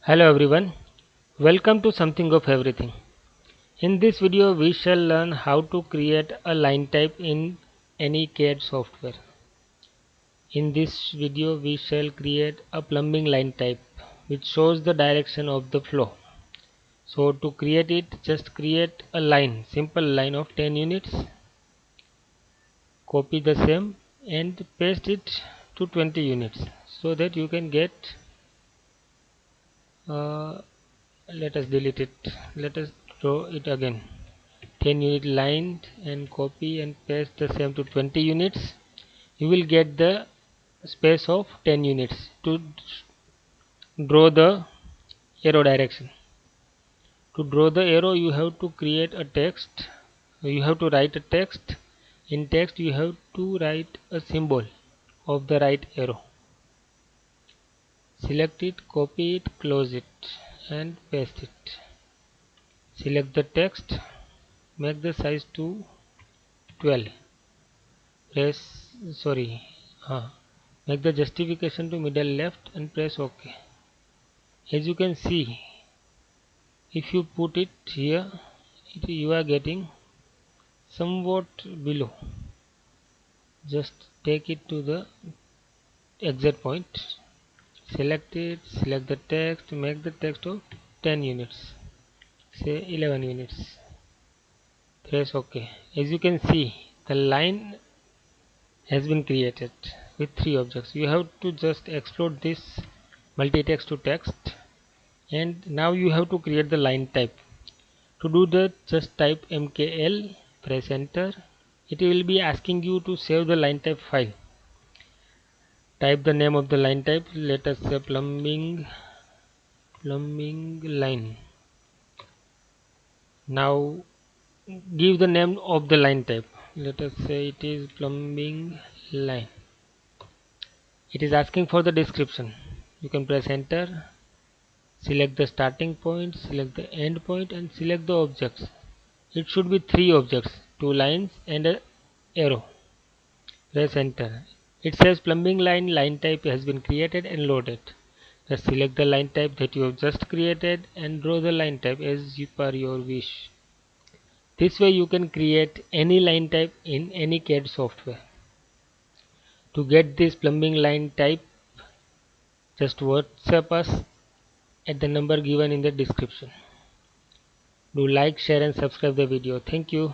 Hello everyone, welcome to Something of Everything. In this video we shall learn how to create a line type in any CAD software. In this video we shall create a plumbing line type which shows the direction of the flow. So to create it, just create a line, simple line of 10 units, copy the same and paste it to 20 units so that you can get uh, let us delete it, let us draw it again. 10 unit line and copy and paste the same to 20 units. You will get the space of 10 units to draw the arrow direction. To draw the arrow you have to create a text, you have to write a text. In text you have to write a symbol of the right arrow. Select it, copy it, close it and paste it. Select the text, make the size to 12. Press sorry make the justification to middle left and press OK. As you can see, if you put it here, you are getting somewhat below. Just take it to the exit point, select it, select the text, make the text of 10 units, say 11 units, press OK. As you can see, the line has been created with 3 objects. You have to just explode this multi-text to text, and now you have to create the line type. To do that, just type mkl, press enter. It will be asking you to save the line type file. Type the name of the line type, let us say plumbing line. Now give the name of the line type, let us say it is plumbing line. It is asking for the description. You can press enter, select the starting point, select the end point and select the objects. It should be 3 objects, 2 lines and an arrow. Press enter. It says plumbing line type has been created and loaded. Just select the line type that you have just created and draw the line type as per your wish. This way you can create any line type in any CAD software. To get this plumbing line type, just WhatsApp us at the number given in the description. Do like, share and subscribe the video. Thank you.